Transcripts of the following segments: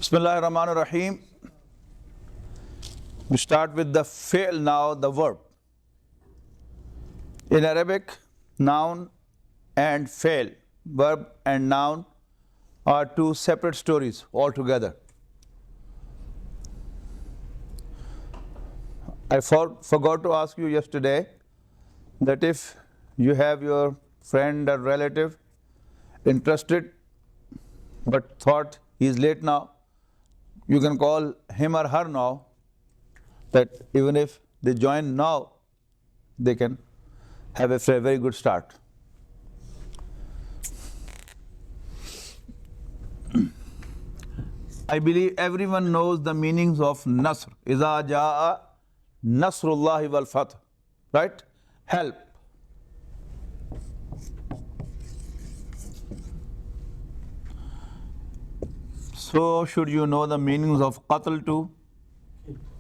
Bismillahir Rahmanir Rahim. We start with the fi'l now, the verb. In Arabic, noun and fi'l, verb and noun, are two separate stories altogether. I forgot to ask you yesterday that if you have your friend or relative interested but thought he is late now, you can call him or her now, that even if they join now, they can have a very good start. I believe everyone knows the meanings of Nasr. Iza jaa Nasrullahi wal Fath. Right? Help. So should you know the meanings of qatl too?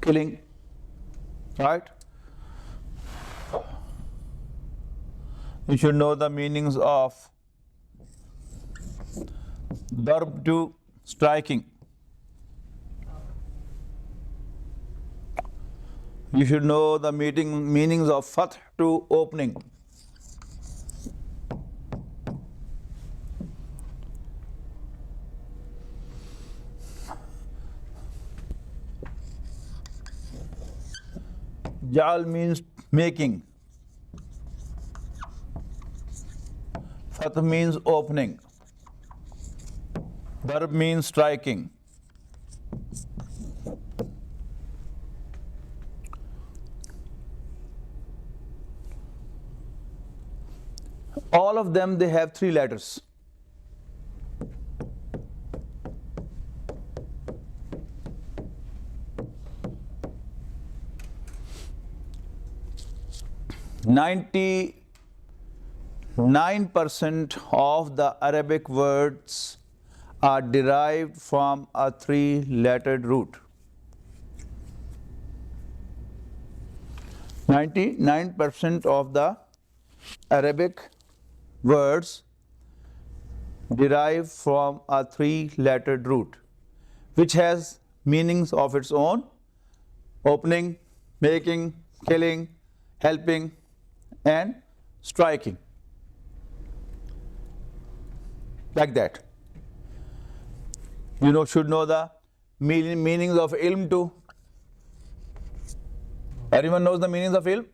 Killing. Right? You should know the meanings of darb to striking. You should know the meanings of fath to opening. Jal means making. Fath means opening. Darb means striking. All of them, they have three letters. "99% of the Arabic words are derived from a three-lettered root. 99% of the Arabic words derive from a three-lettered root, which has meanings of its own: opening, making, killing, helping, and striking. Like that. You should know the meanings of ilm too. Everyone knows the meanings of ilm?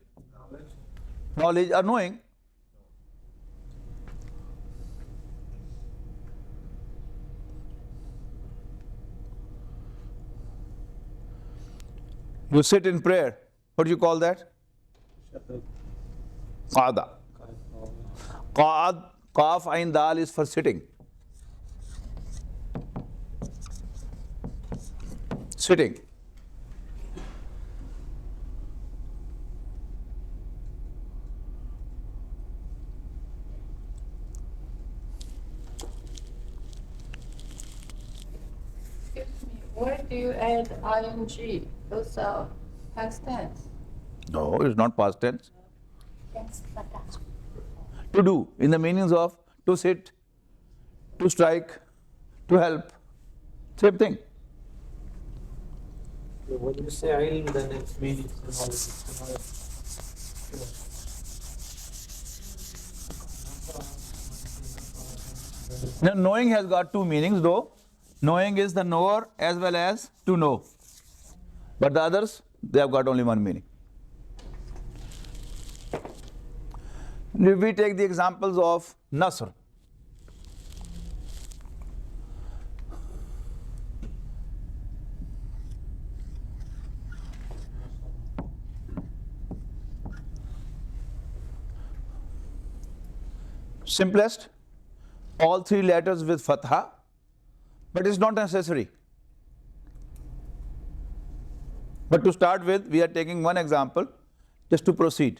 Knowledge or knowing? You sit in prayer. What do you call that? Qada. Qad, Qaf, Ain, Dal is for sitting. Sitting. Where do you add ing? Those are past tense. No, it's not past tense. Yes, To do, in the meanings of to sit, to strike, to help. Same thing. When you say ilm, then it means knowledge. Now, knowing has got two meanings though. Knowing is the knower as well as to know. But the others, they have got only one meaning. If we take the examples of Nasr. Simplest, all three letters with fatha, but it's not necessary. But to start with, we are taking one example just to proceed.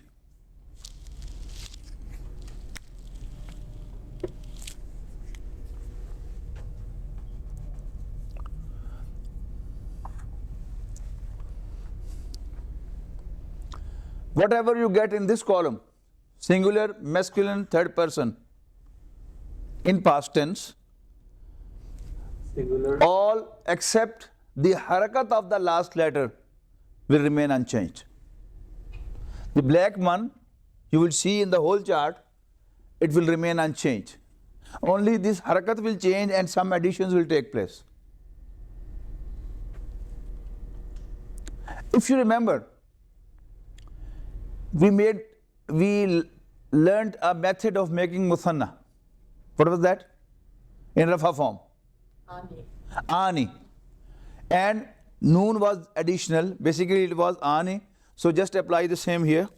Whatever you get in this column, singular, masculine, third person, in past tense, Singular. All except the harakat of the last letter will remain unchanged. The black one, you will see in the whole chart, it will remain unchanged. Only this harakat will change and some additions will take place. If you remember, we learned a method of making musanna. What was that? In Rafa form. Ani. Ani. And noon was additional. Basically it was ani. So just apply the same here.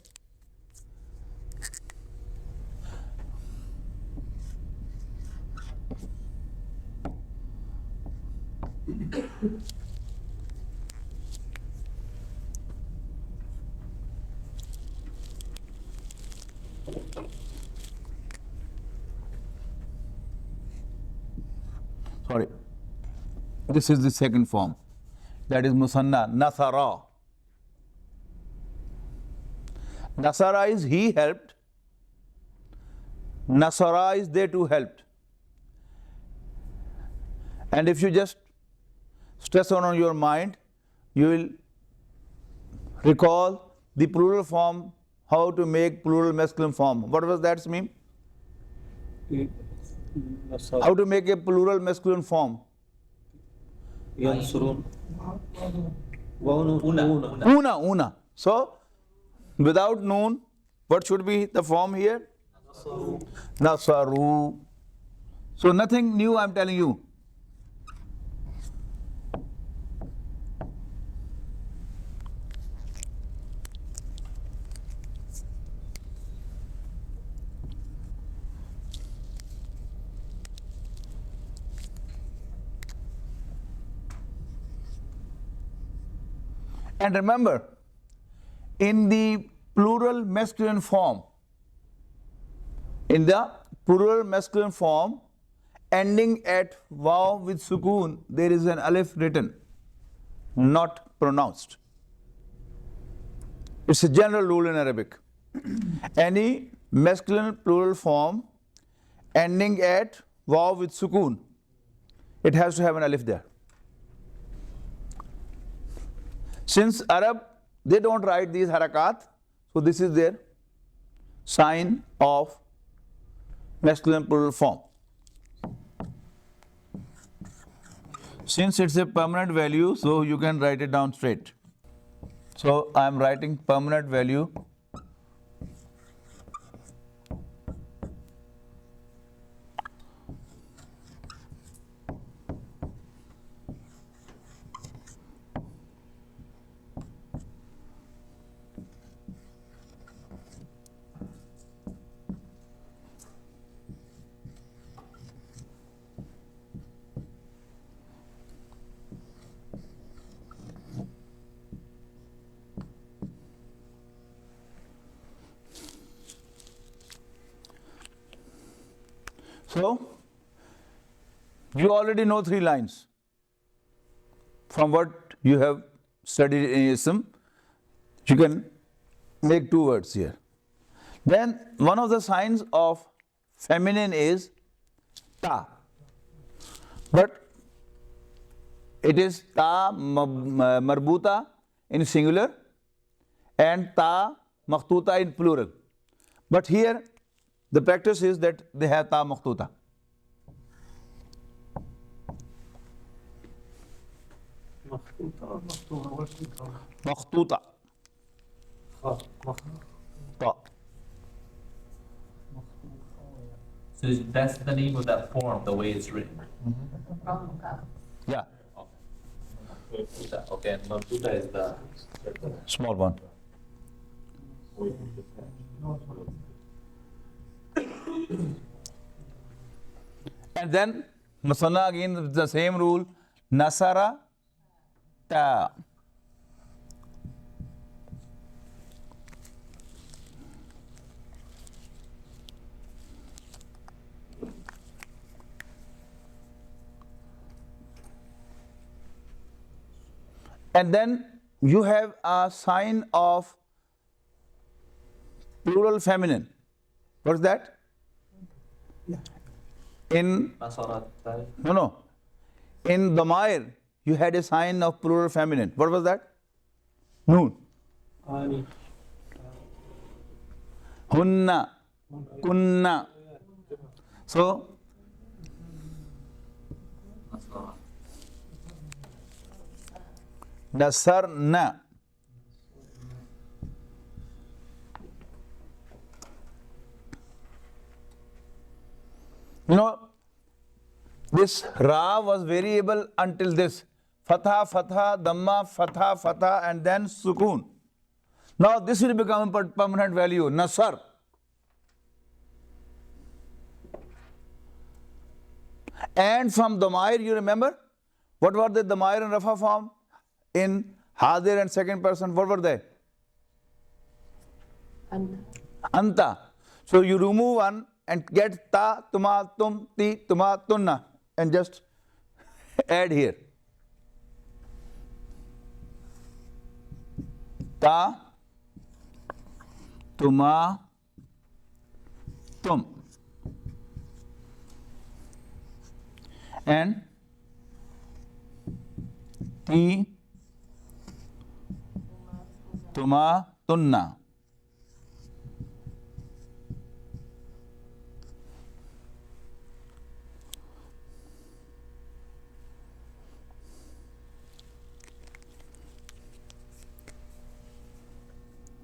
Sorry. This is the second form. That is musanna, nasara. Nasara is he helped. Nasara is they too helped. And if you just stress on your mind, you will recall the plural form, how to make plural masculine form. What was that mean? How to make a plural masculine form? Yansurun. Una. So, without noon, what should be the form here? Nasaru. So, nothing new I am telling you. And remember, in the plural masculine form, ending at waw with sukoon, there is an alif written, not pronounced. It's a general rule in Arabic. Any masculine plural form ending at waw with sukoon, it has to have an alif there. Since Arab, they don't write these harakat, so this is their sign of masculine plural form. Since it's a permanent value, so you can write it down straight. So I am writing permanent value. So, you already know 3 lines from what you have studied in ism. You can make 2 words here. Then one of the signs of feminine is ta, but it is ta marbuta in singular and ta makhtuta in plural. But here the practice is that they have ta makhtuta. Makhtuta. Ta. So that's the name of that form, the way it's written. Yeah, Okay, and Mamduta is the small one. And then musanna again the same rule, nasara ta. And then you have a sign of plural feminine. What's that? In Masarat. no. In Damair, you had a sign of plural feminine. What was that? Noon. Ani. Hunna, kunna. So, nasarna. You know, this Ra was variable until this. Fatha, Fatha, Dhamma, Fatha, Fatha, and then Sukoon. Now this will become a permanent value, Nasar. And from Damair, you remember? What were the Damair and Rafa form? In Hadir and second person, what were they? Anta. So you remove one and get ta, tuma, tum, ti, tuma, tunna, and just add here. Ta, tuma, tum. And ti, tuma, tunna.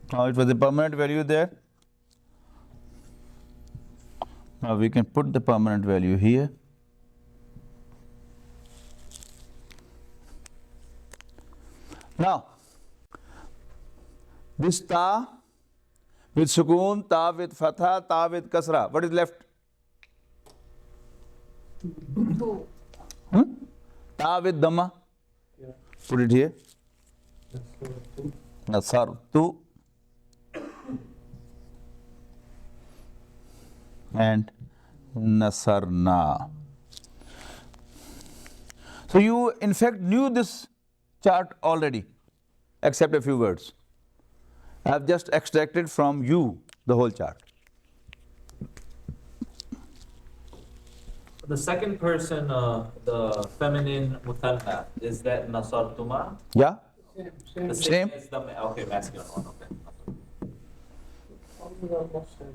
Now it was a permanent value there. Now we can put the permanent value here. Now, this ta with sukoon, ta with fatha, ta with kasra. What is left? Two. Ta with dhamma. Yeah. Put it here. Nasartu. Nasartu. And nasarna. So you in fact knew this chart already, except a few words. I have just extracted from you the whole chart. The second person, the feminine muthanna, is that nasartuma? Yeah? The Same. as the okay, masculine one. Okay.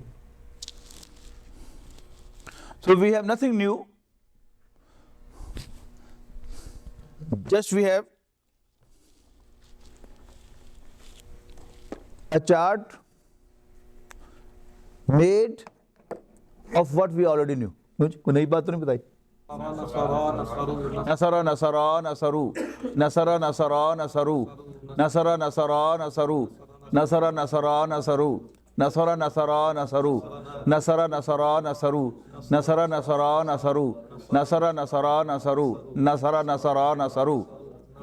So we have nothing new. Just we have a chart made of what we already knew. कोई नई बात तो नहीं बताई? Nasara, Nasara, Nasaru, Nasara, Nasara, Nasaru, Nasara, Nasara, Nasaru, Nasara, Nasara, Nasaru, Nasara, Nasara, Nasaru, Nasara, Nasara, Nasaru, Nasara, Nasara, Nasaru, Nasara, Nasara, Nasaru, Nasara, Nasara, Nasaru.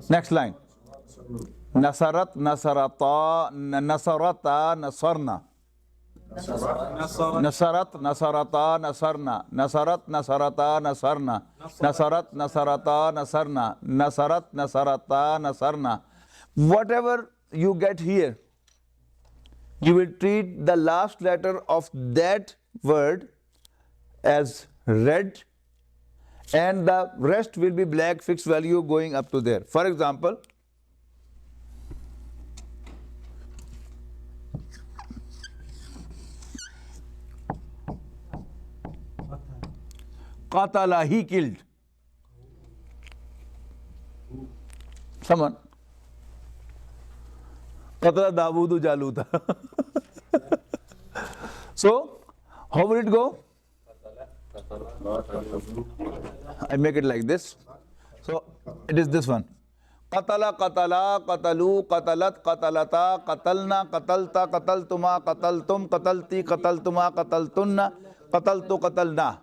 Next line. Nasarat, Nasarata, Nasarata, Nasarna. Nasarat, Nasarata, Nasarna. Nasarat, Nasarata, Nasarna. Nasarat, Nasarata, Nasarna. Nasarat, Nasarata, Nasarna. Whatever you get here, you will treat the last letter of that word as red, and the rest will be black fixed value going up to there. For example, Qatala, he killed someone. Qatala Davudu Jaluta. So, how will it go? I make it like this. So, it is this one. Qatala, qatala, qatalu, qatalat, qatalata, qatalna, qatalta, qataltuma, qataltum, qatalti, qataltuma, qataltunna, qataltu, qatalna.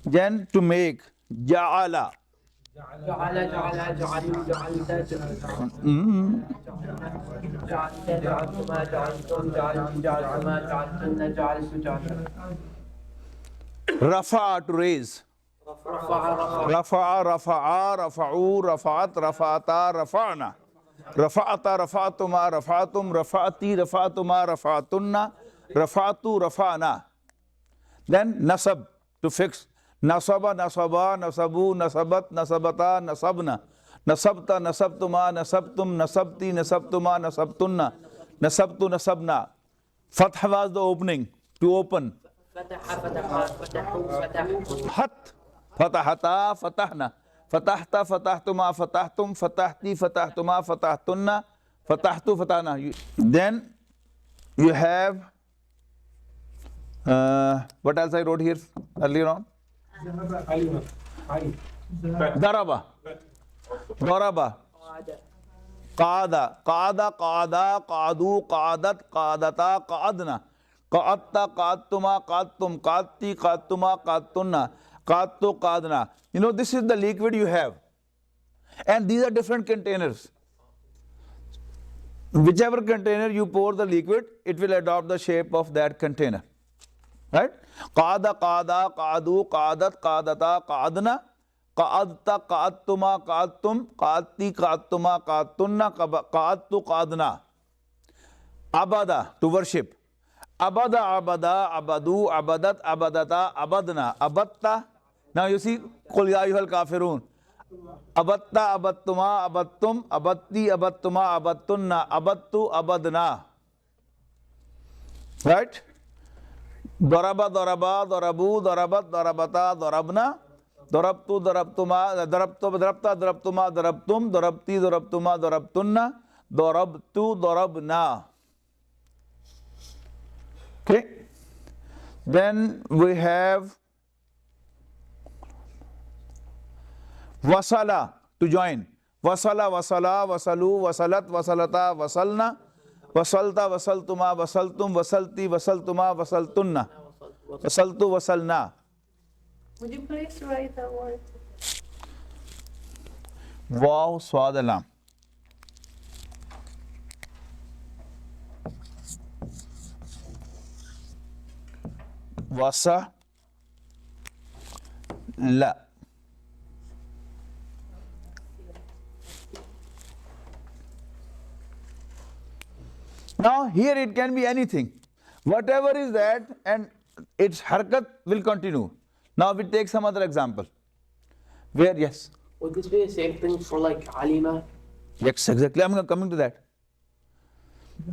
Then to make ja'ala. Rafa, to raise. Rafa'a, rafa'a, rafa'u, rafa'at, rafa'ata, rafa'na. Rafa'ata, rafa'atuma, rafa'atum, rafa'ati, rafa'atuma, rafa'atunna, rafa'atu, rafa'na. Then nasab, to fix. Nasaba, nasaba, nasabu, nasabat, nasabata, nasabna. Nasabta, nasabtuma, nasabtum, nasabti, nasabtuma, nasabtunna. Nasabtu, nasabna. Fatha was the opening, to open. فتح فتحان فتحوا فتحوا Hat, fatahata, fatahna. Fatahta, fatahtuma, fatahtum, fatahti, fatahtuma, fatahtunna, fatahtu, fatahna. Then you have, what else I wrote here earlier on? Daraba, daraba, qada, qada, qada, qadu, qadat, qadata, qadna. Qa'atta, qa'attuma, qa'attum, qa'atti, qa'attuma, qa'attunna, qa'attu, qa'adna. You know, this is the liquid you have. And these are different containers. Whichever container you pour the liquid, it will adopt the shape of that container. Right? Qa'ada, qa'ada, qa'adu, qa'adat, qa'adata, qa'adna, qa'adta, qa'attuma, qa'attum, qa'atti, qa'attuma, qa'attunna, qa'attu, qa'adna. Abada, to worship. Abada, abada, abadu, abadat, abadata, abadna, abatta. Now you see, Qul ya ayyuhal kafirun. Abatta, abattuma, abattum, abatti, abattuma, abattunna, abattu, abadna. Right? Daraba, daraba, darabu, darabat, darabata, darabna. Darabtu, darabtuma, darabtu, darabta, darabtuma, darabtum, darabti, darabtuma, darabtunna, darabtu, darabna. Okay. Then we have wasala, to join. Wasala, wasala, wasalu, wasalat, wasalata, wasalna, wasalta, wasaltuma, wasaltum, wasalti, wasaltuma, wasaltunna, wasaltu, wasalna. Would you please write the word? Waw, swadalam. Wasa la. Now here it can be anything. Whatever is that, and its harakat will continue. Now we take some other example. Where, yes. Would this be the same thing for like alima? Yes, exactly. I'm coming to that.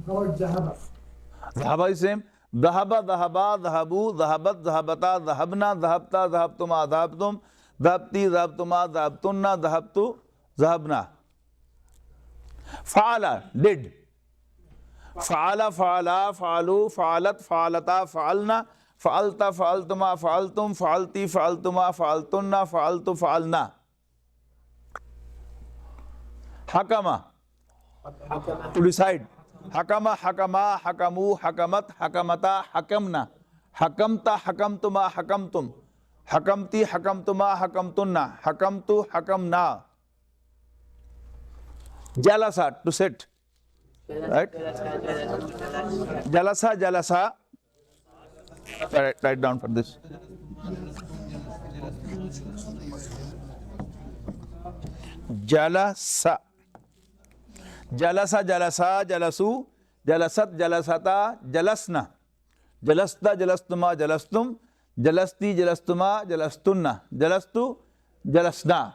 Dhahaba is same. Dhahaba, dhahaba, dhahabu, dhahabat, dhahabata, dhahabna, dhahabta, dhahabtuma, dhahabtum, dhahabti, dhahabtuma, dhahabtunna, dhahabtu, dhahabna. Fa'ala, did. Fa'ala, fa'ala, fa'alu, fa'alat, fa'alata, fa'alna, fa'alta, fa'altuma, fa'altum, fa'alti, fa'altuma, fa'altunna, fa'altu, fa'alna. Hakama, to decide. Hakama, hakama, hakamu, hakamat, hakamata, hakamna. Hakamta, hakamtuma, hakamtum. Hakamti, hakamtuma, hakamtunna. Hakamtu, hakamna. Jalasa, to sit. Right? Jalasa, jalasa. Write down for this. Jalasa. Jalasa, jalasa, jalasu, jalasat, jalasata, jalasna. Jalasta, jalastuma, jalastum, jalasti, jalastuma, jalastunna. Jalastu, jalasna.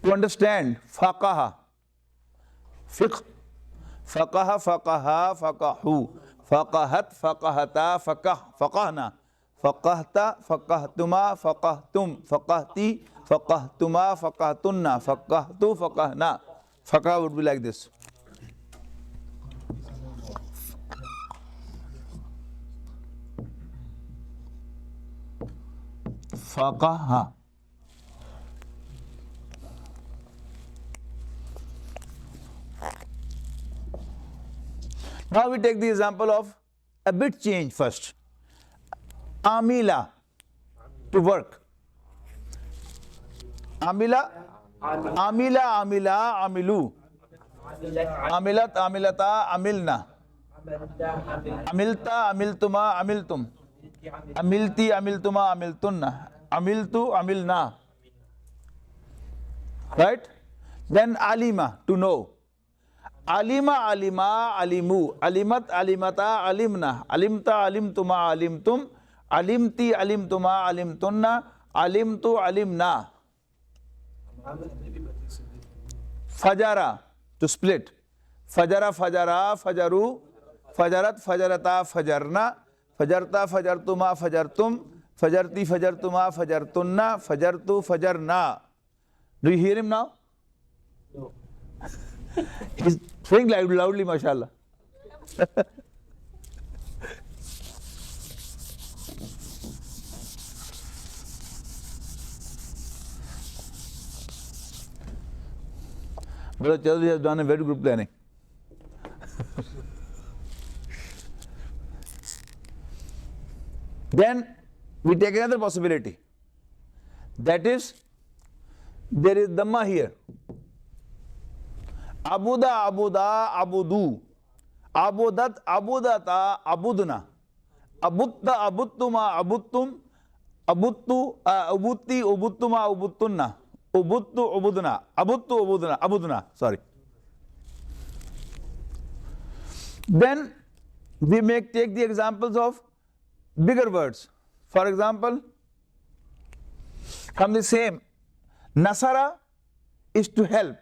To understand, faqaha, fiqh, faqaha, faqaha, faqahu, faqahat, faqahata, faqah, faqahna, faqahta, faqahtuma, faqahtum, faqahti, faqahtuma, faqahtunna, faqahtu, faqahna. Faqah would be like this. Faqaha. Now we take the example of a bit change first. Amila, to work. Amila, amila, amila, amilu. Amilat, amilata, amilna. Amilta, amiltuma, amiltum. Amilti, amiltuma, amiltunna. Amiltu, amilna. Right? Then alima, to know. Alima, alima, alimu. Alimat, alimata, alimna. Alimta, alimtuma, alimtum. Alimti, alimtuma, alimtunna. Alimtu, alimna. Fajara, to split. Fajara, fajara, fajaru. Fajarat, fajarata, fajarna. Fajarta, fajartuma, fajartum. Fajarti, fajartuma, fajartunna. Fajartu, fajarna. Do you hear him now? No. He's saying loudly, mashallah. Brother Chaudhary has done a very good planning. Then we take another possibility. That is, there is Dhamma here. Abuda, abuda, abudu. Abudat, abudata, abudna. Abutta, abuttuma, abuttum. Abuttu, ubutti, ubuttuma, ubuttunna. Ubuttu, ubudna. Abuttu, ubudna. Abudna, sorry. Then we take the examples of bigger words. For example, from the same, Nasara is to help.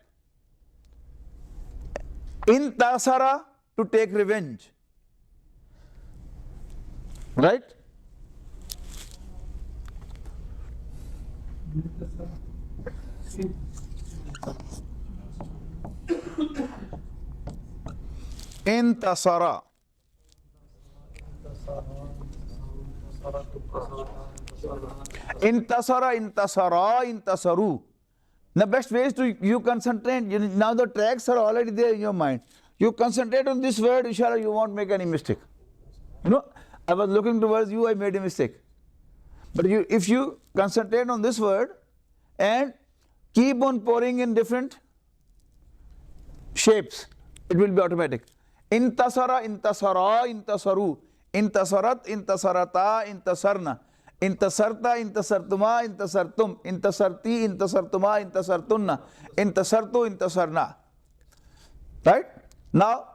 Intasara, to take revenge. Right? Intasara. Intasara, intasara, intasaru. The best way is to you concentrate. Now the tracks are already there in your mind. You concentrate on this word, inshallah, you won't make any mistake. You know, I was looking towards you, I made a mistake. But if you concentrate on this word and keep on pouring in different shapes, it will be automatic. Intasara, intasara, intasaru. Intasarat, intasarata, intasarna. Intasarta, intasartuma, intasartum. Intasarti, intasartuma, intasartunna. Intasartu, intasarna. Right? Now,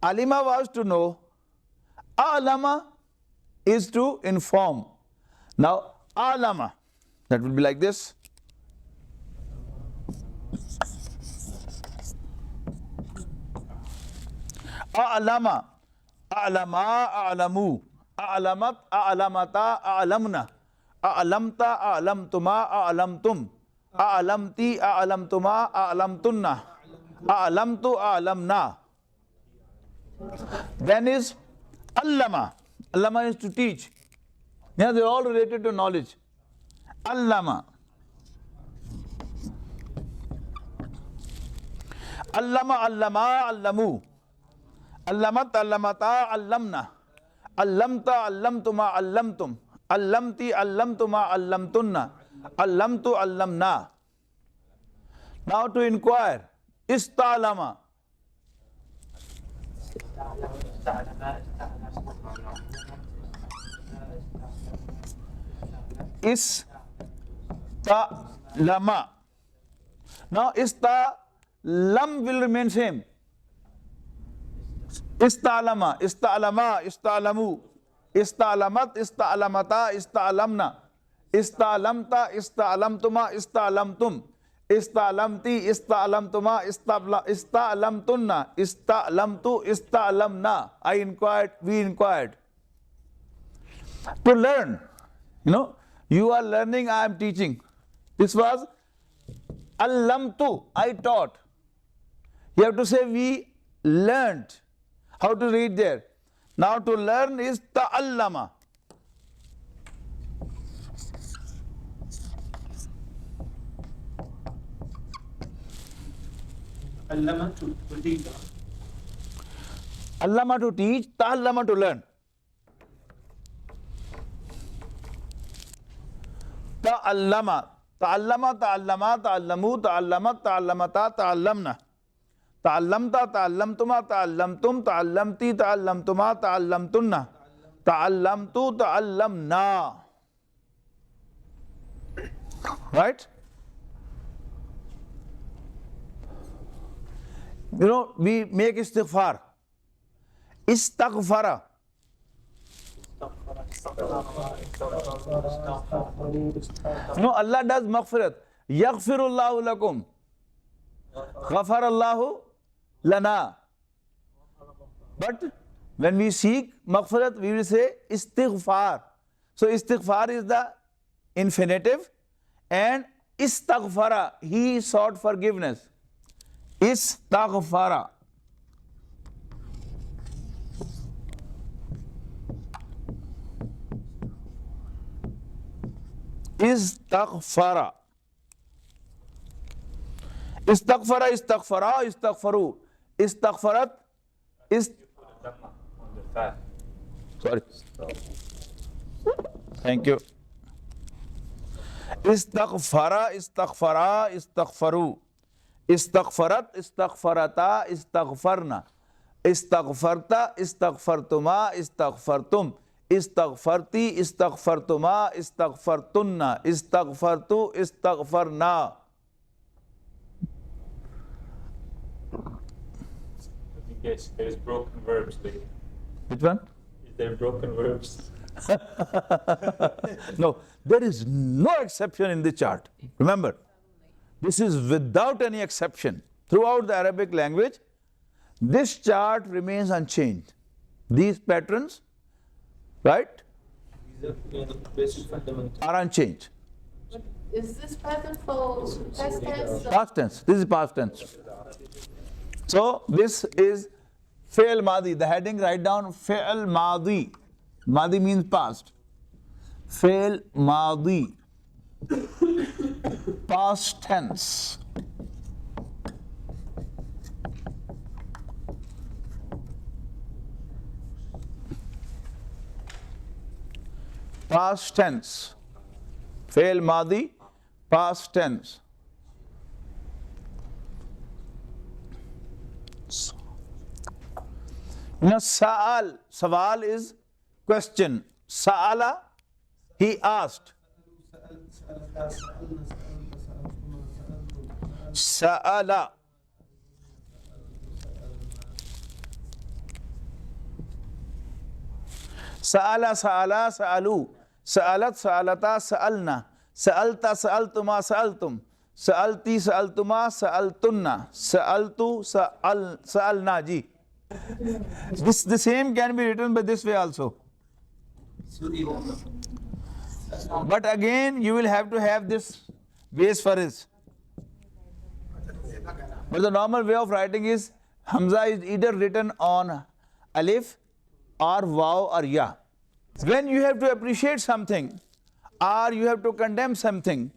alima was to know. Alama is to inform. Now, alama, that will be like this. A'lama, a'lama, a'lamu, a'lamat, a'lamata, a'lamna, a'lamta, a'lamtuma, a'lamtum, a'lamti, a'lamtuma, a'lamtunna, a'lamtu, a'lamna. Then is allama. Allama is to teach. Yeah, they're all related to knowledge. Allama. Allama, allama, allamu. Allamat, allamata, allamna. Allamta, allamtuma, allamtum. Allamti, allamtuma, allamtunna. Allamtu, allamna. Now to inquire. Istalama. Istalama. Now lam will remain same. Istalama, istalama, istalamu, istalamat, istalamata, istalamna, istalamta, istalamtuma, istalamtum, istalamti, istalamtuma, istalamtunna, istalamtu, istalamna. I inquired, we inquired. To learn, you are learning, I am teaching. This was allamtu, I taught. You have to say we learned. How to read there? Now to learn is ta'allama. Allama to teach. Allama to teach, ta'allama to learn. Ta'allama. Ta'allama, ta'allama, ta'allamu, ta'allamat, ta'allamata, ta'allamna. Ta'allamta, ta'allamtuma, ta'allamtum, ta'allamti, ta'allamtuma, ta'allamtunna. Ta'allamtu, ta'allamna. Right? You know, we make istighfar. Istaghfara. No, Allah does maghfirat. Yaghfirullahu lakum. Ghafarallahu lana. But when we seek maghfirat, we will say istighfar. So istighfar is the infinitive, and istaghfara, he sought forgiveness. Istaghfara. Istaghfara. Istaghfara, istaghfara, istaghfaru. Istaghfarat is. On the fa. Sorry. Thank you. Istaghfara, istaghfara, istaghfaru. Istaghfarat, istaghfarata, istaghfarna. Istaghfarta, istaghfartuma, istaghfartum. Istaghfarti, istaghfartuma, istaghfartunna. Istaghfartu, istaghfarna. Yes, there's broken verbs there. Which one? Is there broken verbs? No, there is no exception in the chart. Remember, this is without any exception. Throughout the Arabic language, this chart remains unchanged. These patterns, right, These are the basic fundamentals. are unchanged. Is this pattern for past tense? Past tense. This is past tense. So this is fi'l madi. The heading, write down fi'l madi. Madi means past. Fi'l madi. Past tense. Past tense. Fi'l madi, past tense. Now, sa'al, sawal is question. Sa'ala, he asked. Sa'ala. Sa'ala, sa'ala, sa'alu. Sa'alat, sa'alata, sa'alna. Sa'alta, sa'altuma, sa'altum. Sa'alti, sa'altuma, sa'altunna. Sa'altu, sa'alna. Ji. The same can be written by this way also. But again, you will have to have this base for it. But the normal way of writing is Hamza is either written on alif or waw or ya. When you have to appreciate something or you have to condemn something,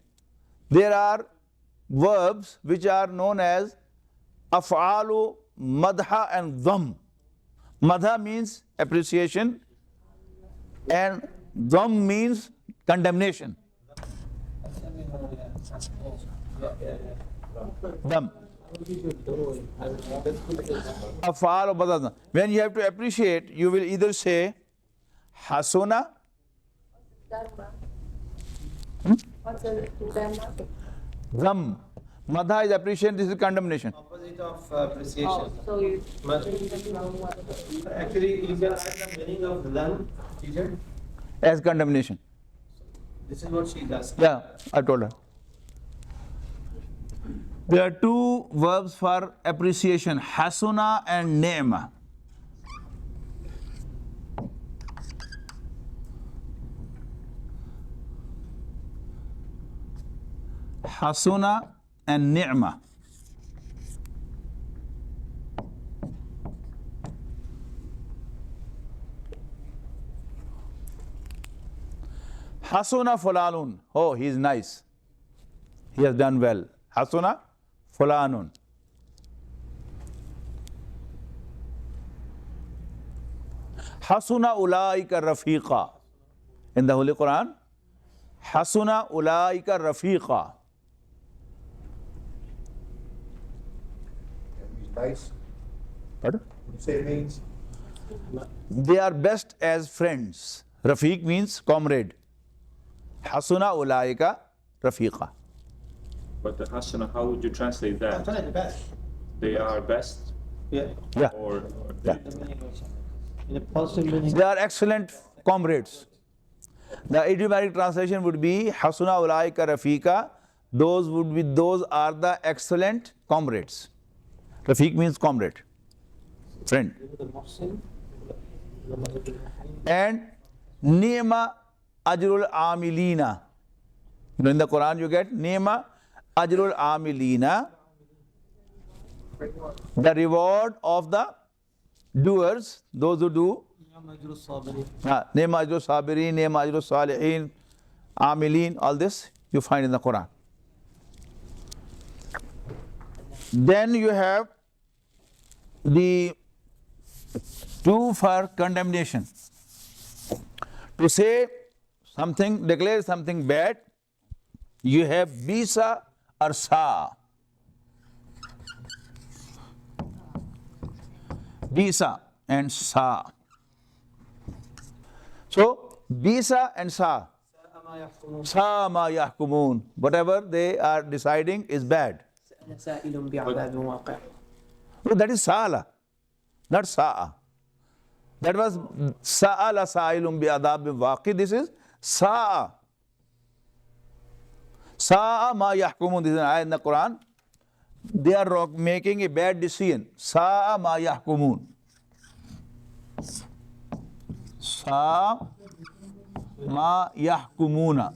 there are verbs which are known as af'alu, madha and dhamm. Madha means appreciation and dhamm means condemnation. Dhamm. Af'al or madha. When you have to appreciate, you will either say hasuna. Dharma. What's a dharma? Dhamm. Madha is appreciation, this is condemnation. Opposite of appreciation. Oh, so you. Actually, you can add the meaning of learn, teacher. As condemnation. This is what she does. Yeah, I told her. There are two verbs for appreciation, hasuna and ni'ma. Hasuna and ni'ma. Hasuna fulanun. Oh, he is nice. He has done well. Hasuna fulanun. Hasuna ulaika rafiqa. In the Holy Quran, Hasuna ulaika rafiqa. Nice. Pardon? You say it means They are best as friends. Rafiq means comrade. Hasuna ulaika rafiqa. But the hasana, how would you translate that? the best. They are best, Yeah. Yeah. or Yeah. In a positive meaning. They are excellent comrades. The idiomatic translation would be Hasuna ulaika rafika. Those are the excellent comrades. Rafiq means comrade, friend. The Muhsin. And Ni'ma ajrul amilina. In the Quran you get Ni'ma ajrul amilina, the reward of the doers, those who do. Ni'ma ajrul sabirin, Ni'ma ajrul salihin, amilin, all this you find in the Quran. Then you have the two for condemnation. To say something, declare something bad, you have bisa or sa. Bisa and sa. So, bisa and sa. Sa ma yahkumun. Whatever they are deciding is bad. سائل بعذاب واقع. No, that is sa'ala, not sa'a. That was sa'ala sa'ilun bi'adabin waqi. This is sa'a. Sa'a ma yahkumun. This is an ayah in the Quran. They are making a bad decision. Sa'a ma yahkumun. Sa'a ma yahkumuna.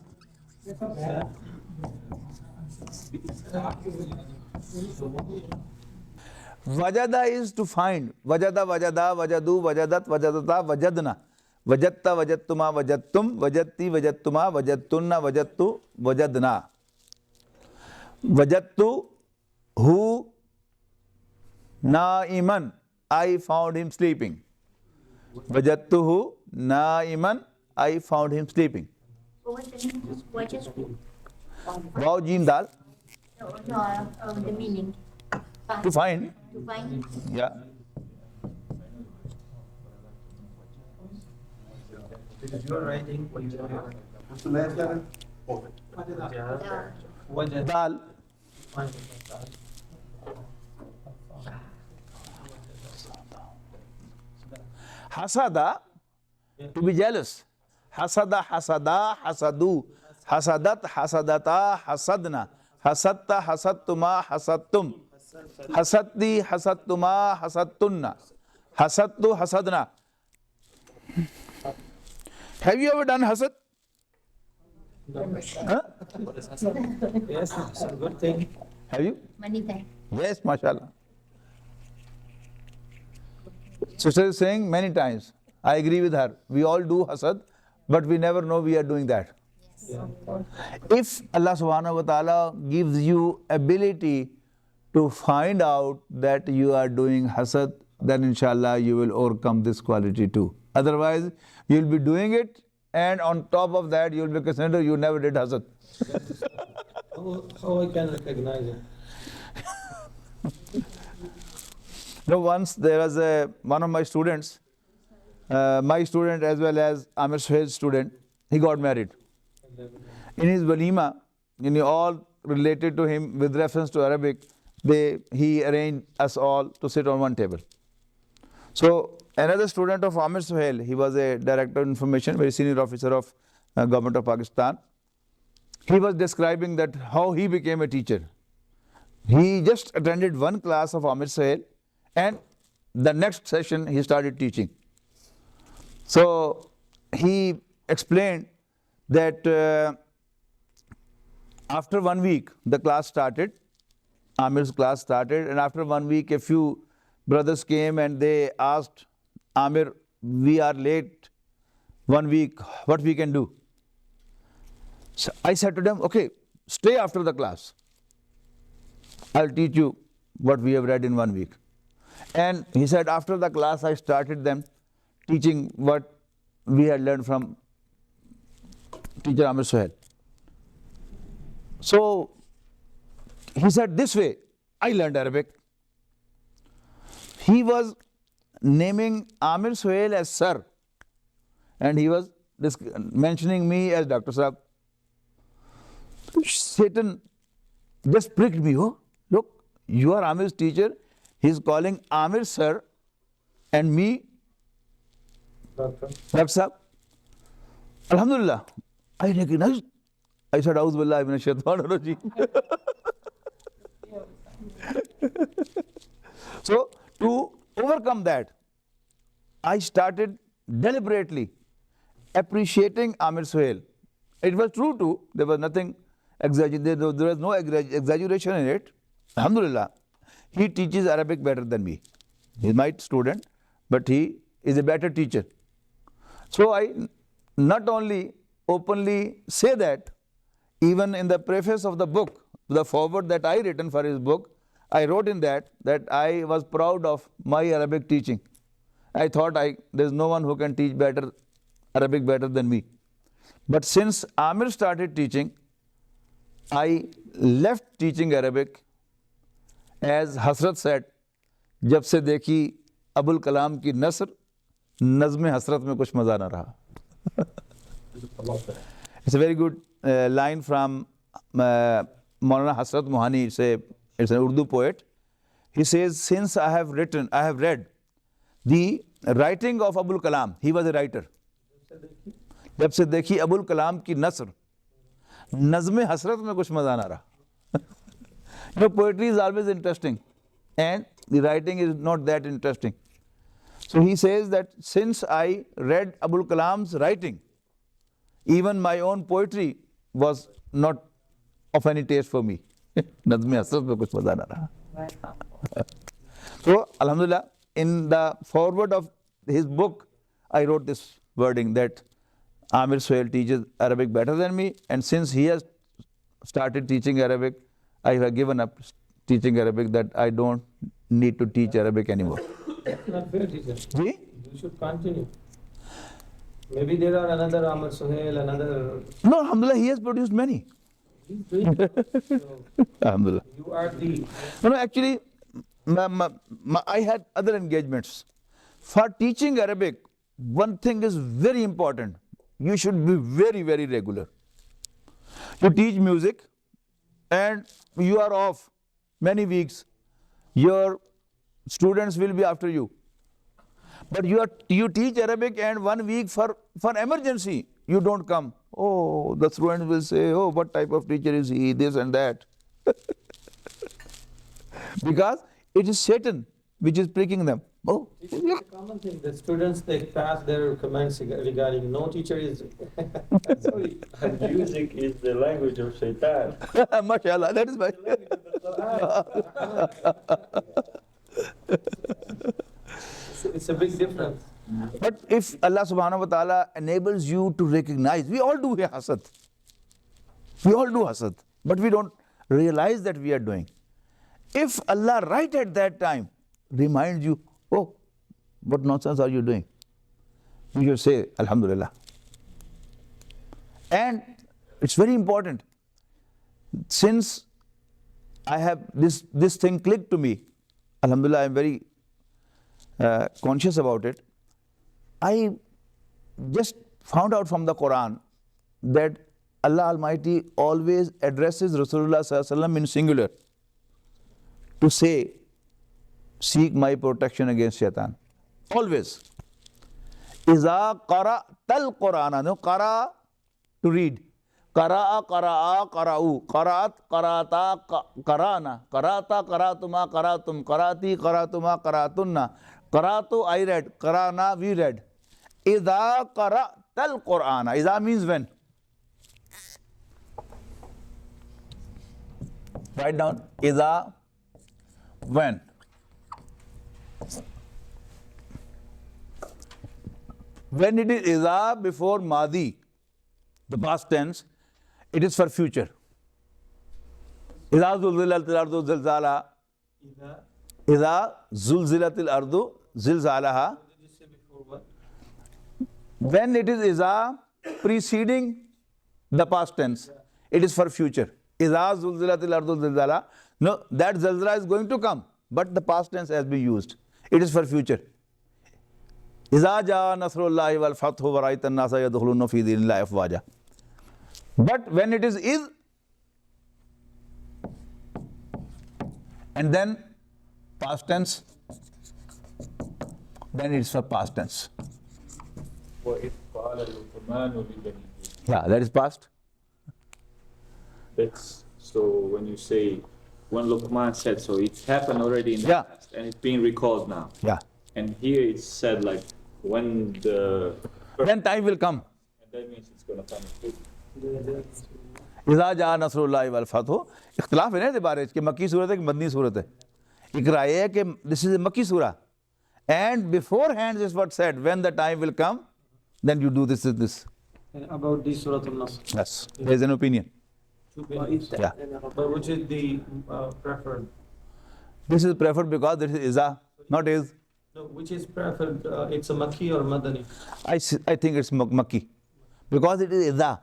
Wajada is to find. Wajada, wajada, wajadu, wajadat, wajadata, wajadna. Wajatta, wajattuma, wajattum, wajatti, wajattuma, wajattunna, wajattu, wajadna. Wajattu hu na'iman. I found him sleeping. Wajattuhu na'iman. I found him sleeping. So what's the meaning? What is Wow, Jim Dal. no, the meaning. To find. To find. Yeah. You are writing. Dal. Hasada, to be jealous. Hasada, hasada, hasadu. Hasadat, hasadata, hasadna. Hasatta, hasattuma, hasattum. Hasatti, hasattuma, hasattunna. Hasattu, hasadna. Have you ever done hasad? Huh? Yes, it's a good thing. Have you? Many times. Yes, mashallah. Sister is saying many times. I agree with her. We all do hasad, but we never know we are doing that. If Allah subhanahu wa ta'ala gives you ability to find out that you are doing hasad, then inshallah you will overcome this quality too. Otherwise, you will be doing it, and on top of that, you will be considered you never did hasad. How I can recognize it? Once there was one of my students, my student as well as Amir Suhail's student, he got married. In his walima, all related to him with reference to Arabic, he arranged us all to sit on one table. So another student of Amir Suhail, he was a director of information, very senior officer of government of Pakistan. He was describing that how he became a teacher. He just attended one class of Amir Suhail, and the next session he started teaching. So he explained that after 1 week the class started, Amir's class started, and after 1 week a few brothers came and they asked Amir, we are late 1 week, what we can do? So I said to them, okay, stay after the class. I'll teach you what we have read in 1 week. And he said, after the class I started them teaching what we had learned from teacher Amir Suhail. So he said, this way I learned Arabic. He was naming Amir Suhail as sir, and he was mentioning me as Dr. Saab. Satan just pricked me. Oh, look, you are Amir's teacher He's calling Amir sir and me Doctor. Dr. Sahab. Alhamdulillah, I recognized. I said, Auzu billahi minash shaitanir rajeem. So, to overcome that, I started deliberately appreciating Amir Suhail. It was true too. There was nothing exaggerated. There was no exaggeration in it. Alhamdulillah, he teaches Arabic better than me. He's my student, but he is a better teacher. So I not only openly say that, even in the preface of the book, the foreword that I written for his book, I wrote in that I was proud of my Arabic teaching. I thought there's no one who can teach Arabic better than me. But since Amir started teaching, I left teaching Arabic. As Hasrat said, जब से देखी अबुल कलाम की नस्र, नज़्म हसरत में कुछ मज़ा ना रहा. It's a very good line from Maulana Hasrat Mohani. It's an Urdu poet. He says, since I have read the writing of Abul Kalam. He was a writer. जब से देखी अबुल कलाम की नस्र, नज़्म हसरत में कुछ मज़ा ना रहा. Poetry is always interesting and the writing is not that interesting. So he says that since I read Abul Kalam's writing, even my own poetry was not of any taste for me. Nazmi Hasrat mein kuch maza na raha. So Alhamdulillah, in the foreword of his book, I wrote this wording that Amir Suhail teaches Arabic better than me, and since he has started teaching Arabic, I have given up teaching Arabic, that I don't need to teach Arabic anymore. That's not fair, teacher. See? You should continue. Maybe there are another Ahmad Suhail, another. No, Alhamdulillah, he has produced many. He's doing it. So Alhamdulillah. you are the. No, actually, I had other engagements. For teaching Arabic, one thing is very important. You should be very, very regular. You teach music and you are off many weeks. Your students will be after you. But you teach Arabic and 1 week for emergency, you don't come. Oh, the students will say, oh, what type of teacher is he, this and that. Because it is Satan which is pricking them. Oh, It's a common thing. The students, they pass their comments regarding no teacher is. Sorry. Music is the language of Shaitan. mashallah, that is my. It's a big difference. But if Allah subhanahu wa ta'ala enables you to recognize, we all do hasad. We all do hasad, but we don't realize that we are doing. If Allah right at that time reminds you, oh, what nonsense are you doing? You should say, Alhamdulillah. And it's very important. Since I have this thing clicked to me, Alhamdulillah, I am very conscious about it. I just found out from the Qur'an that Allah Almighty always addresses Rasulullah Sallallahu Alaihi Wasallam in singular to say, seek my protection against shaitan. Always. Iza qara'tal Qur'ana. No, qara, to read. Qara'a, qara'a, qara'u. Qara'at, qara'ata, qara'na. Qara'ata, qara'atuma, qara'atum. Qara'ati, qara'atuma, qara'atunna. Qara'atu, I read. Qara'na, we read. Iza qara'tal Qur'ana. Iza means when. Write down. Iza, when. When it is iza before madi, the past tense, it is for future. Iza zulzilatil ardu zilzala. Iza zulzilatil ardu zilzalaha. What did you say before what? When it is iza preceding the past tense, it is for future. Iza zulzilatil ardu zilzala. No, that zilzala is going to come, but the past tense has been used. It is for future. Iza jaa nasrullahi wal fathu wa ra'aitan nasa yadkhuluna fi dinillahi afwaja. But when it is, and then past tense, then it's for past tense. وَإِذْ قَالَ لُقْمَانُ لِبَنِيهِ. Yeah, that is past. That's so when you say when Luqman said so, it's happened already in the Yeah. past and it's being recalled now. Yeah. And here it's said like when the Then time will come. and that means it's gonna come true. इज़ा जा नसरुल्लाहि वल फतह, इख्तिलाफ है ना इसके बारे में कि मक्की सूरत है कि मदनी सूरत है. एक राय है कि दिस इज ए मक्की सूरा and beforehand is what said when the time will come then you do this. And about the Surah Al-Nasr. Yes, there is an opinion. Yeah. But which is the preferred? This is preferred because this is iza, not is. No, which is preferred? It's a Makki or Madani? I think it's Makki because it is iza.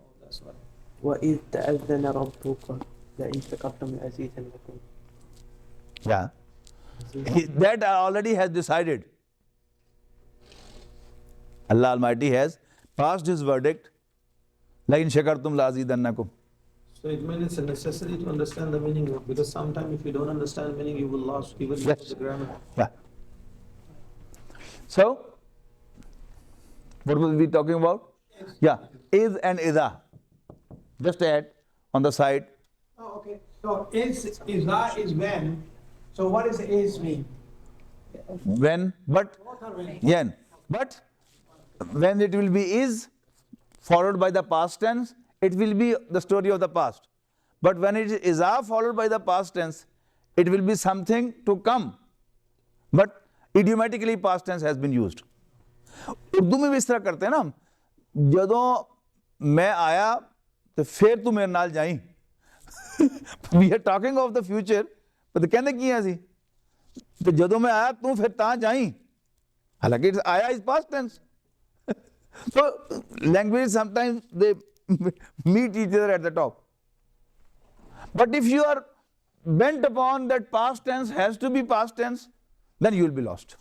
Oh, that's why. وإذ تأذن ربك لئن شكرتم لأزيدنكم. Yeah. That already has decided. Allah Almighty has passed His verdict. لَإِن شَكَرْتُمْ لَأَزِيدَنَّكُمْ. So it means it's a necessity to understand the meaning of, because sometimes if you don't understand meaning, you will lose even Yes. the grammar. Yeah. So, what will we be talking about? Yeah, is and iza. Just add on the side. Oh, okay. So is when. So what does is mean? When, but, Both are when. yen. But when it will be is followed by the past tense, it will be the story of the past. But when it is iza followed by the past tense, it will be something to come. But idiomatically past tense has been used. Urdu में भी इस तरह करते हैं ना हम, जदों मैं आया तो फिर तू मेरे नाल जाई. We are talking of the future, but कहने की है ਅਸੀਂ तो ਜਦੋਂ मैं आया तू फिर ता जाई, हालांकि आया is past tense. So language sometimes they meet each other at the top. But if you are bent upon that past tense has to be past tense, then you will be lost.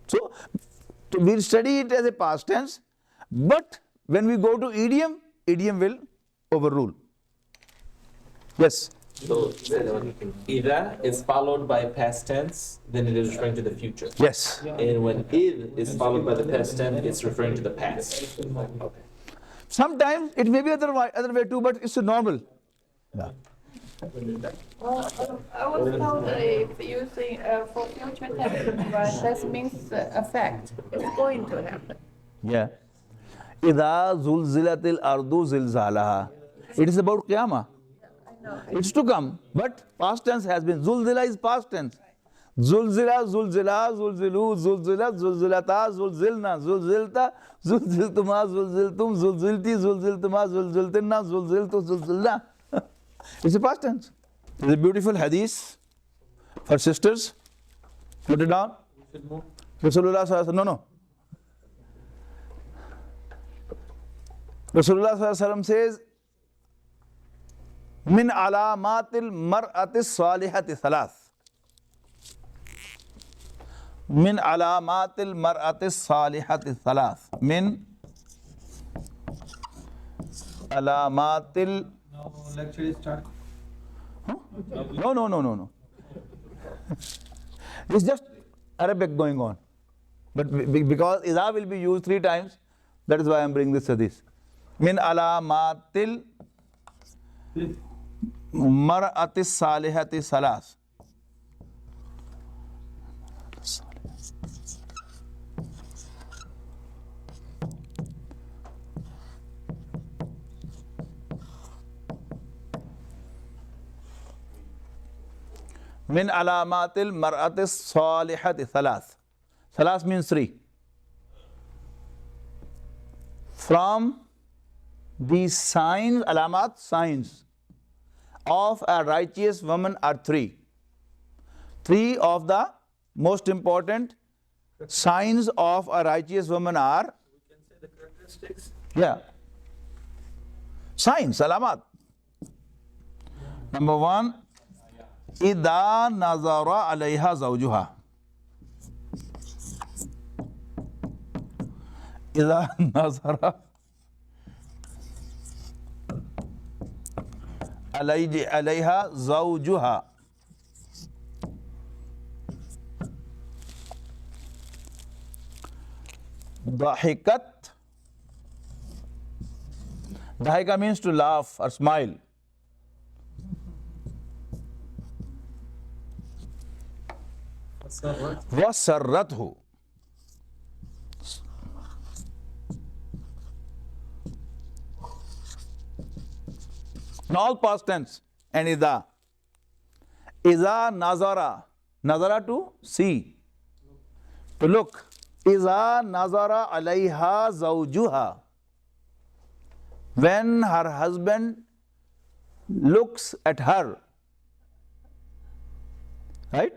So we'll study it as a past tense, but when we go to idiom, idiom will overrule. Yes. So, either is followed by past tense, then it is referring to the future. Yes. And when id is followed by the past tense, it's referring to the past. Okay. Sometimes it may be other way too, but it's a normal. Yeah. Well, I was told that if using for future tense, right, that means a fact. It's going to happen. Yeah. إِذَا زُلْزِلَتِ الْأَرْضُ زِلْزَالَهَا. It is about Qiyamah. I know. It's to come, but past tense has been. Zulzila is past tense. Zulzila, zulzila, zulzilu, zulzila, zulzilata, zulzilna, zulzilta, zulziltuma, zulziltum, zulzilti, zulziltuma, zulziltinna, zulziltu, zulzilna. It's a past tense. It's a beautiful hadith for sisters. Put it down. Rasulullah sallallahu alaihi wasallam. No. Rasulullah sallallahu alaihi wasallam says, min alamatil mar'atis salihati thalath. Min alamatil mar'atis salihati thalath. Min alamatil. Now lecture is start. No. It's just Arabic going on. But because Iza will be used 3 times, that is why I am bringing this hadith. Min alamatil mar'atis salihati salas. Min alamatil mar'atis salihati salas. Salas means 3. From the signs, alamat, signs of a righteous woman are 3. 3 of the most important signs of a righteous woman are, We can say the characteristics. yeah, signs, alamat. Number 1, إِذَا نَظَرَ عَلَيْهَا زَوْجُهَا. إِذَا نَظَرَ عليها زوجها. Dahikat. Dahika means to laugh or smile. Wasarrathu. In all past tense and ida. Iza nazara. Nazara to see, to look. Iza nazara alayha zawjuha. When her husband looks at her. Right?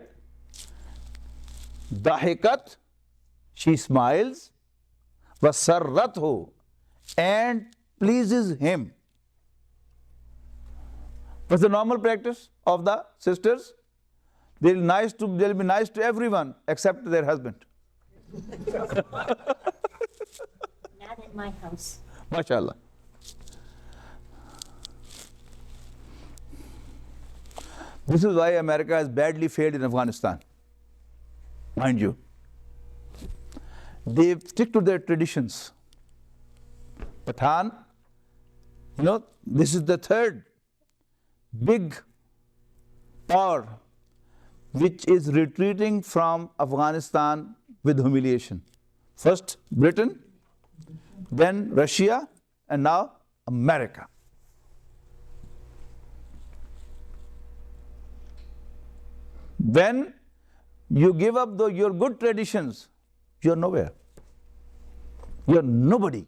Dahikat, she smiles. Wasarrathu, and pleases him. What's the normal practice of the sisters? They'll be nice to everyone except their husband. Not at my house. MashaAllah. This is why America has badly failed in Afghanistan. Mind you. They stick to their traditions. Pathan, this is the third big power which is retreating from Afghanistan with humiliation. First Britain, then Russia, and now America. When you give up your good traditions, you are nowhere. You are nobody.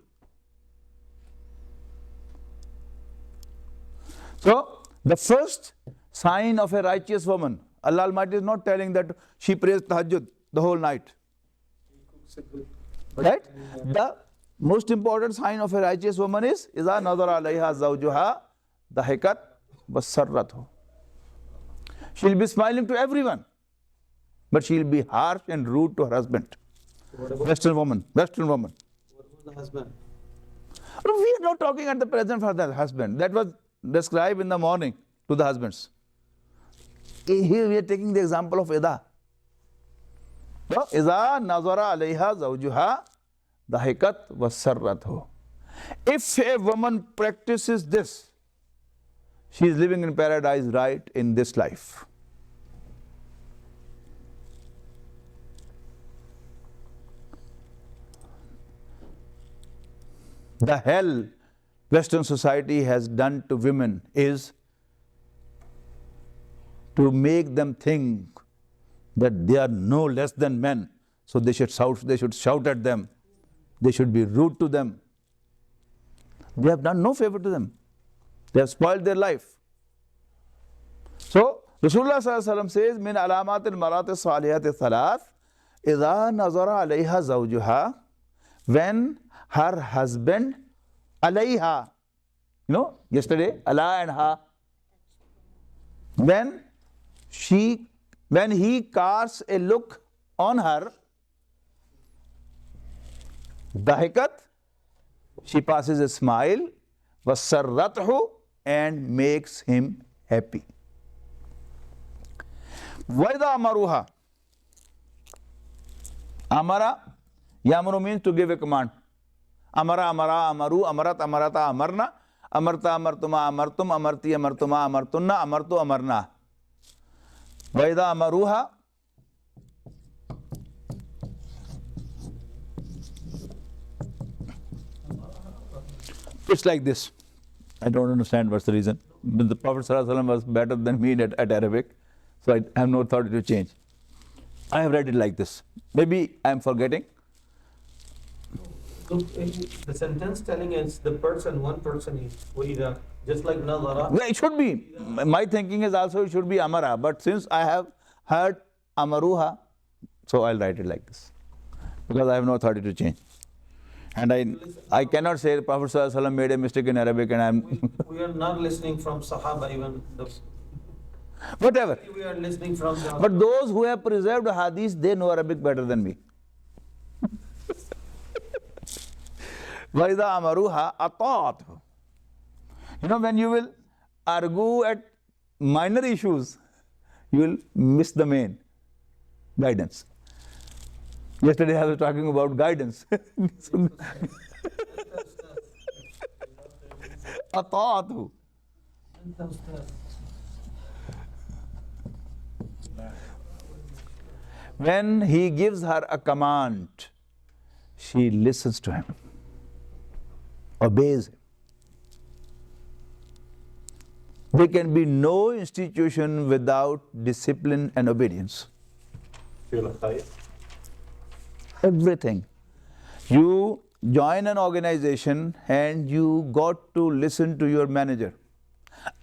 So, the first sign of a righteous woman, Allah Almighty is not telling that she prays tahajjud the whole night. Right? The most important sign of a righteous woman is إِذَا نَظَرَ عَلَيْهَا زَوْجُهَا ضَحِكَتْ وَسَرَّتْهُ. She'll be smiling to everyone, but she'll be harsh and rude to her husband. Western woman. What about the husband? We are not talking at the present for the husband. That was described in the morning to the husbands. Here we are taking the example of Ida. So, إِذَا نَظَرَ عَلَيْهَا زَوْجُهَا ضَحِكَتْ وَسَرَّتْهُ. If a woman practices this, she is living in paradise right in this life. The hell Western society has done to women is to make them think that they are no less than men, so they should shout at them, they should be rude to them. They have done no favor to them. They have spoiled their life. So Rasulullah Sallallahu Alaihi Wasallam says, "Min alamatil marati salihati thalath, idha nazara alayha zawjuha," when her husband, alayha, yesterday, ala and ha, when he casts a look on her, dahikat, she passes a smile, wasarrathu, and makes him happy. Vaida amaruha. Amara, yamuru means to give a command. Amara, amara, amaru, amarat, amarata, amarna, amarta, amartuma, amartum, amarti, amartuma, amartunna, amartu, amarna. Vaida amaruha. It's like this. I don't understand what's the reason. But the Prophet ﷺ was better than me at Arabic, so I have no authority to change. I have read it like this. Maybe I am forgetting. So, the sentence telling us one person is Waida, just like Nazara. Well, it should be. My thinking is also it should be Amara, but since I have heard Amaruha, so I'll write it like this. Because I have no authority to change. And I cannot say the Prophet ﷺ made a mistake in Arabic and We are not listening from Sahaba even. Whatever. We are listening from the... But those who have preserved hadith, they know Arabic better than me. Vaida amaruha atat. When you will argue at minor issues, you will miss the main guidance. Yesterday I was talking about guidance. Ata'atu. When he gives her a command, she listens to him, obeys him. There can be no institution without discipline and obedience. Everything. You join an organization and you got to listen to your manager.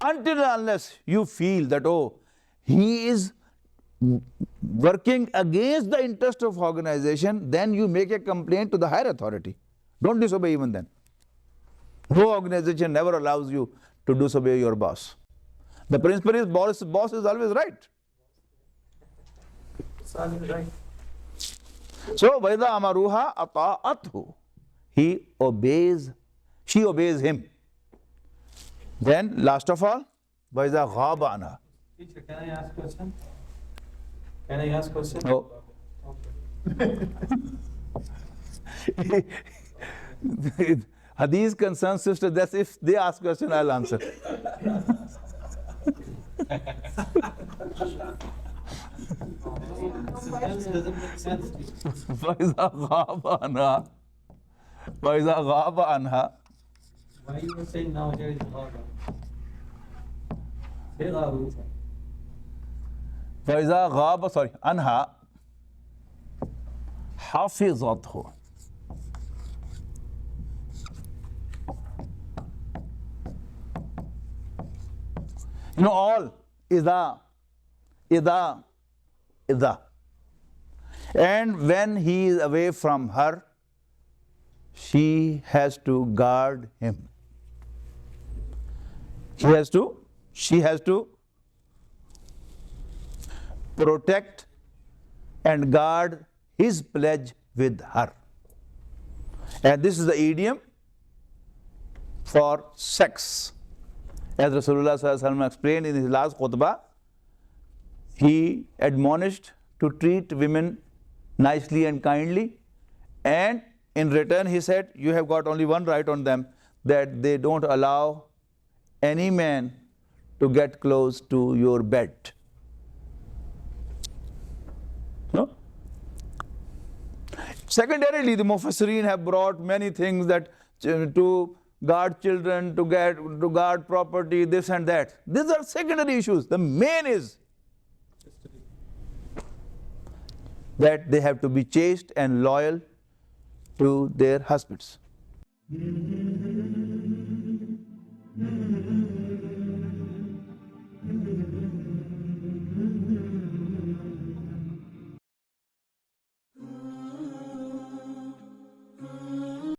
Until and unless you feel that, oh, he is working against the interest of organization, then you make a complaint to the higher authority. Don't disobey even then. No organization never allows you to disobey your boss. The principle is boss is always right. Right. So, Vaida Amaruha Ata'athu. He obeys, she obeys him. Then, last of all, Vaida Ghaba Anha. Teacher, can I ask question? Can I ask question? No. Hadith concerns sister, that's if they ask question, I'll answer. Sometimes doesn't make sense. Vaida Ghaba Anha. Vaida Ghaba Anha. Why you were saying now here is Ghaba? Say Ghabu. Vaida Ghaba, sorry, Anha. Hafizathu. You know, all Ida. And when he is away from her, she has to guard him. She has to protect and guard his pledge with her. And this is the idiom for sex. As Rasulullah Sallallahu Alaihi Wasallam explained in his last khutbah, he admonished to treat women nicely and kindly, and in return he said, you have got only one right on them, that they don't allow any man to get close to your bed. No? Secondarily, the Mufassirin have brought many things that to guard children, to guard property, this and that. These are secondary issues. The main is that they have to be chaste and loyal to their husbands.